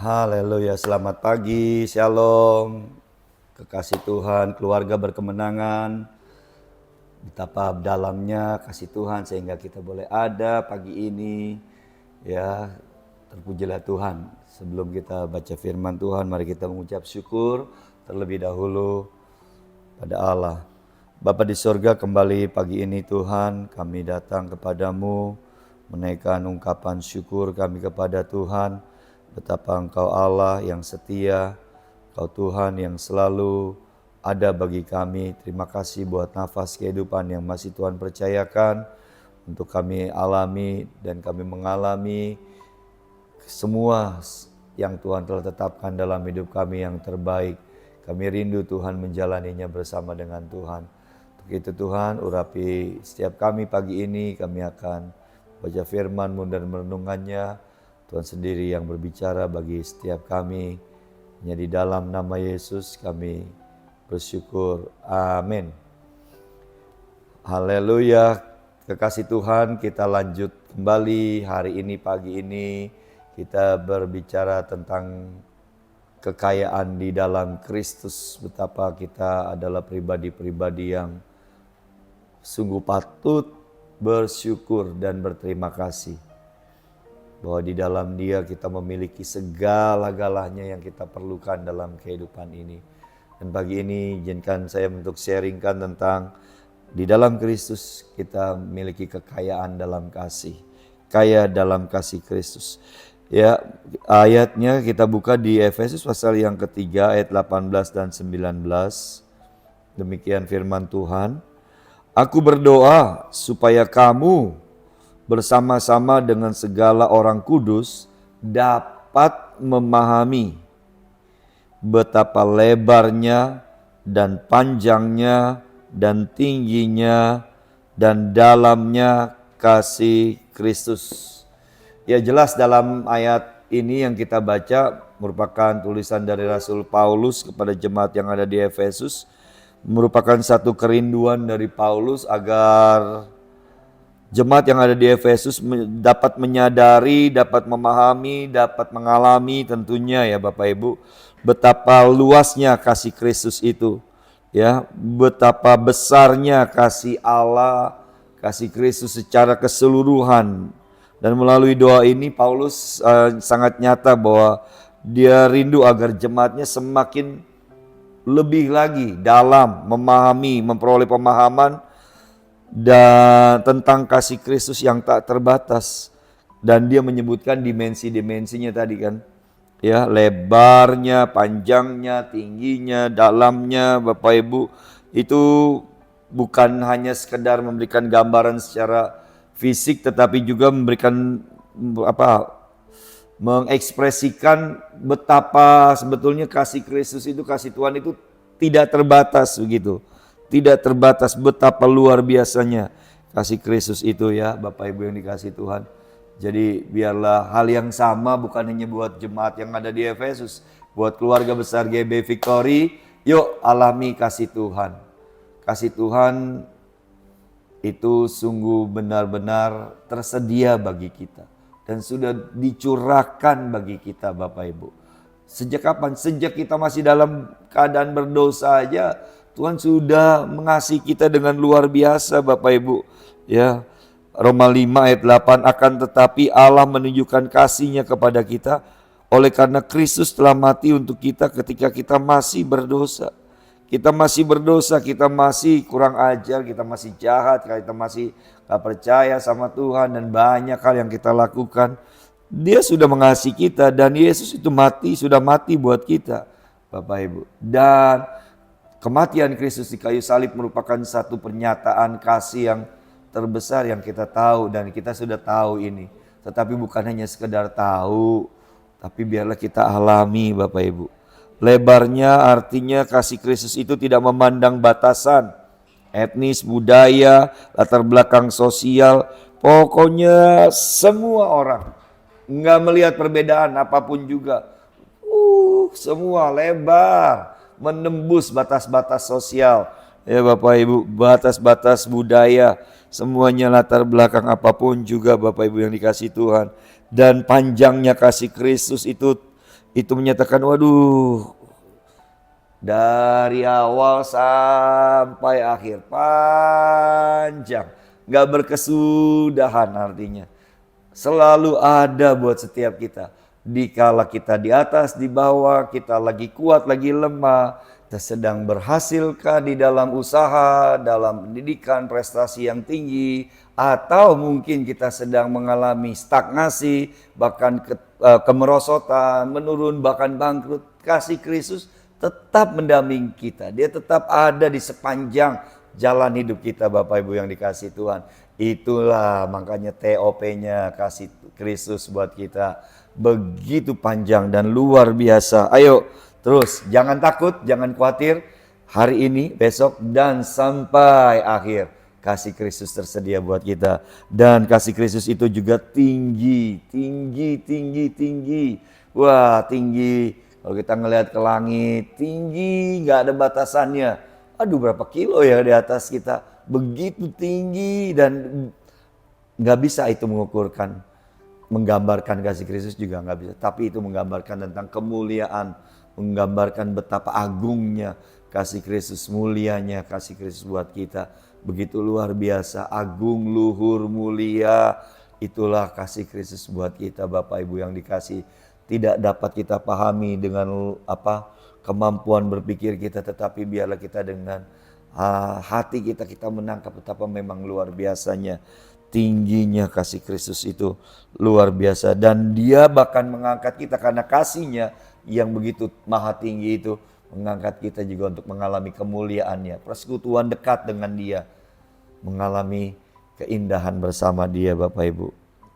Haleluya, selamat pagi, shalom. Kekasih Tuhan, keluarga berkemenangan. Betapa dalamnya kasih Tuhan sehingga kita boleh ada pagi ini. Ya, terpujilah Tuhan. Sebelum kita baca firman Tuhan, mari kita mengucap syukur terlebih dahulu pada Allah. Bapa di sorga, kembali pagi ini Tuhan, kami datang kepadamu menaikkan ungkapan syukur kami kepada Tuhan. Betapa Engkau Allah yang setia, Engkau Tuhan yang selalu ada bagi kami. Terima kasih buat nafas kehidupan yang masih Tuhan percayakan untuk kami alami dan kami mengalami semua yang Tuhan telah tetapkan dalam hidup kami yang terbaik. Kami rindu Tuhan menjalaninya bersama dengan Tuhan. Untuk itu Tuhan, urapi setiap kami pagi ini, kami akan baca firman-Mu dan merenungannya. Tuhan sendiri yang berbicara bagi setiap kami. Hanya di dalam nama Yesus kami bersyukur. Amin. Haleluya. Kekasih Tuhan, kita lanjut kembali hari ini, pagi ini. Kita berbicara tentang kekayaan di dalam Kristus. Betapa kita adalah pribadi-pribadi yang sungguh patut bersyukur dan berterima kasih. Bahwa di dalam Dia kita memiliki segala-galanya yang kita perlukan dalam kehidupan ini. Dan pagi ini izinkan saya untuk sharingkan tentang di dalam Kristus kita memiliki kekayaan dalam kasih. Kaya dalam kasih Kristus. Ya, ayatnya kita buka di Efesus pasal yang ketiga ayat 18 dan 19. Demikian firman Tuhan. Aku berdoa supaya kamu bersama-sama dengan segala orang kudus dapat memahami betapa lebarnya dan panjangnya dan tingginya dan dalamnya kasih Kristus. Ya, jelas dalam ayat ini yang kita baca merupakan tulisan dari Rasul Paulus kepada jemaat yang ada di Efesus, merupakan satu kerinduan dari Paulus agar jemaat yang ada di Efesus dapat menyadari, dapat memahami, dapat mengalami tentunya ya Bapak Ibu, betapa luasnya kasih Kristus itu. Ya, betapa besarnya kasih Allah, kasih Kristus secara keseluruhan. Dan melalui doa ini Paulus sangat nyata bahwa dia rindu agar jemaatnya semakin lebih lagi dalam memahami, memperoleh pemahaman dan tentang kasih Kristus yang tak terbatas. Dan dia menyebutkan dimensi-dimensinya tadi kan. Ya, lebarnya, panjangnya, tingginya, dalamnya, Bapak Ibu, itu bukan hanya sekedar memberikan gambaran secara fisik, tetapi juga memberikan mengekspresikan betapa sebetulnya kasih Kristus itu, kasih Tuhan itu tidak terbatas begitu. Tidak terbatas, betapa luar biasanya kasih Kristus itu ya Bapak Ibu yang dikasih Tuhan. Jadi biarlah hal yang sama bukan hanya buat jemaat yang ada di Efesus, buat keluarga besar GB Victory, yuk alami kasih Tuhan. Kasih Tuhan itu sungguh benar-benar tersedia bagi kita dan sudah dicurahkan bagi kita Bapak Ibu. Sejak kapan? Sejak kita masih dalam keadaan berdosa aja Tuhan sudah mengasihi kita dengan luar biasa Bapak Ibu. Ya, Roma 5 ayat 8, akan tetapi Allah menunjukkan kasih-Nya kepada kita oleh karena Kristus telah mati untuk kita ketika kita masih berdosa. Kita masih berdosa, kita masih kurang ajar, kita masih jahat, kita masih gak percaya sama Tuhan dan banyak hal yang kita lakukan. Dia sudah mengasihi kita dan Yesus itu sudah mati buat kita Bapak Ibu. Dan kematian Kristus di kayu salib merupakan satu pernyataan kasih yang terbesar yang kita tahu dan kita sudah tahu ini. Tetapi bukan hanya sekedar tahu, tapi biarlah kita alami Bapak Ibu. Lebarnya artinya kasih Kristus itu tidak memandang batasan, etnis, budaya, latar belakang sosial, pokoknya semua orang. Enggak melihat perbedaan apapun juga. Semua lebar, menembus batas-batas sosial. Ya Bapak Ibu, batas-batas budaya, semuanya latar belakang apapun juga Bapak Ibu yang dikasih Tuhan. Dan panjangnya kasih Kristus itu itu menyatakan, waduh, dari awal sampai akhir panjang, gak berkesudahan artinya. Selalu ada buat setiap kita. Dikala kita di atas, di bawah, kita lagi kuat, lagi lemah, kita sedang berhasilkah di dalam usaha, dalam pendidikan, prestasi yang tinggi, atau mungkin kita sedang mengalami stagnasi, bahkan kemerosotan, menurun, bahkan bangkrut. Kasih Kristus tetap mendampingi kita. Dia tetap ada di sepanjang jalan hidup kita, Bapak Ibu yang dikasih Tuhan. Itulah makanya TOP-nya kasih Kristus buat kita. Begitu panjang dan luar biasa. Ayo terus, jangan takut, jangan khawatir. Hari ini, besok, dan sampai akhir. Kasih Kristus tersedia buat kita. Dan kasih Kristus itu juga tinggi. Wah, tinggi. Kalau kita ngelihat ke langit, tinggi, nggak ada batasannya. Aduh, berapa kilo ya di atas kita. Begitu tinggi dan nggak bisa itu menggambarkan kasih Kristus juga nggak bisa. Tapi itu menggambarkan tentang kemuliaan, menggambarkan betapa agungnya kasih Kristus, mulianya kasih Kristus buat kita. Begitu luar biasa, agung, luhur, mulia. Itulah kasih Kristus buat kita, Bapak Ibu yang dikasih. Tidak dapat kita pahami dengan kemampuan berpikir kita, tetapi biarlah kita dengan hati kita menangkap betapa memang luar biasanya, tingginya kasih Kristus itu luar biasa. Dan Dia bahkan mengangkat kita karena kasihnya yang begitu maha tinggi itu, mengangkat kita juga untuk mengalami kemuliaannya, persekutuan dekat dengan Dia, mengalami keindahan bersama Dia, Bapak Ibu.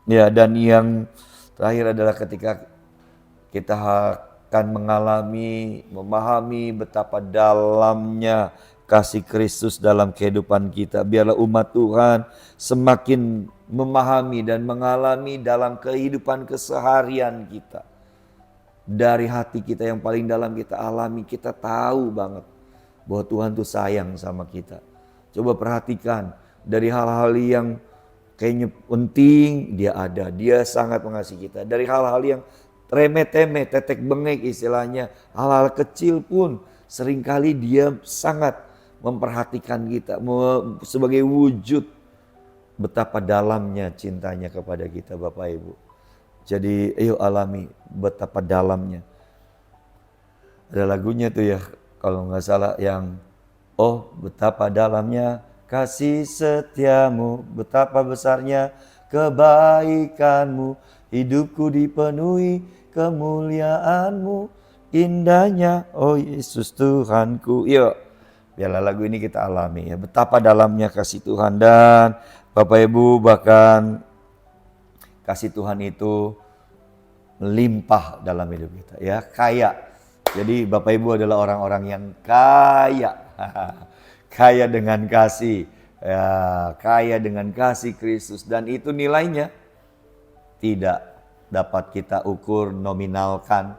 Ya, dan yang terakhir adalah ketika kita akan memahami betapa dalamnya kasih Kristus dalam kehidupan kita. Biarlah umat Tuhan semakin memahami dan mengalami dalam kehidupan keseharian kita. Dari hati kita yang paling dalam kita alami, kita tahu banget bahwa Tuhan tuh sayang sama kita. Coba perhatikan, dari hal-hal yang kayaknya penting, Dia ada. Dia sangat mengasihi kita. Dari hal-hal yang remeh-temeh, tetek bengek istilahnya, hal-hal kecil pun seringkali Dia sangat memperhatikan kita sebagai wujud betapa dalamnya cintanya kepada kita, Bapak Ibu. Jadi ayo alami betapa dalamnya. Ada lagunya tuh ya, kalau nggak salah, yang betapa dalamnya kasih setiamu, betapa besarnya kebaikanmu, hidupku dipenuhi kemuliaanmu, indahnya Yesus Tuhanku. Yuk, biarlah lagu ini kita alami ya, betapa dalamnya kasih Tuhan. Dan Bapak Ibu, bahkan kasih Tuhan itu melimpah dalam hidup kita ya, kaya. Jadi Bapak Ibu adalah orang-orang yang kaya. Kaya dengan kasih ya, kaya dengan kasih Kristus, dan itu nilainya tidak dapat kita ukur, nominalkan.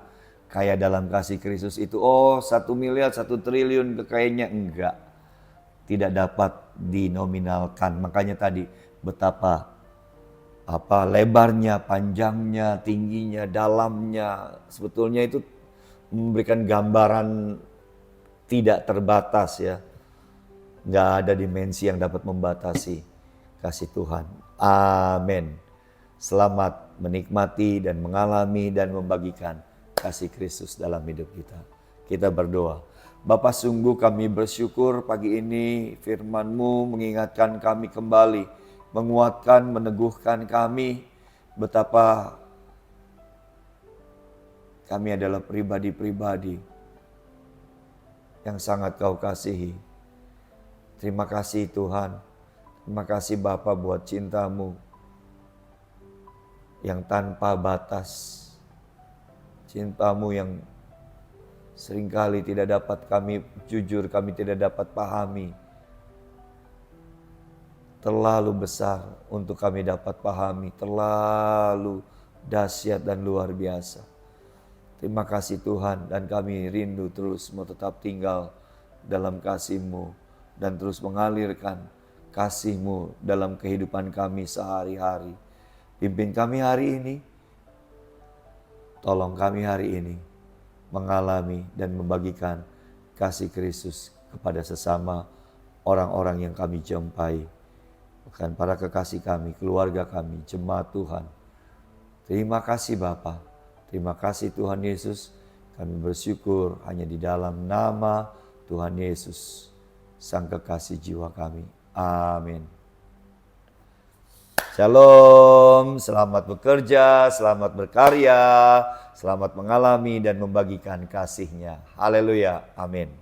Kaya dalam kasih Kristus itu 1 miliar, 1 triliun kekayaannya, enggak. Tidak dapat dinominalkan. Makanya tadi betapa lebarnya, panjangnya, tingginya, dalamnya, sebetulnya itu memberikan gambaran tidak terbatas ya. Enggak ada dimensi yang dapat membatasi kasih Tuhan. Amin. Selamat menikmati dan mengalami dan membagikan kasih Kristus dalam hidup kita. Kita berdoa. Bapa, sungguh kami bersyukur pagi ini firman-Mu mengingatkan kami kembali, menguatkan, meneguhkan kami betapa kami adalah pribadi-pribadi yang sangat Kau kasihi. Terima kasih Tuhan. Terima kasih Bapa buat cinta-Mu yang tanpa batas, cinta-Mu yang seringkali tidak dapat kami tidak dapat pahami. Terlalu besar untuk kami dapat pahami, terlalu dahsyat dan luar biasa. Terima kasih Tuhan, dan kami rindu terus mau tetap tinggal dalam kasih-Mu dan terus mengalirkan kasih-Mu dalam kehidupan kami sehari-hari. Pimpin kami hari ini, tolong kami hari ini, mengalami dan membagikan kasih Kristus kepada sesama orang-orang yang kami jumpai. Bahkan para kekasih kami, keluarga kami, jemaat Tuhan. Terima kasih Bapa, terima kasih Tuhan Yesus. Kami bersyukur hanya di dalam nama Tuhan Yesus, Sang Kekasih jiwa kami. Amin. Shalom, selamat bekerja, selamat berkarya, selamat mengalami dan membagikan kasih-Nya. Haleluya, amin.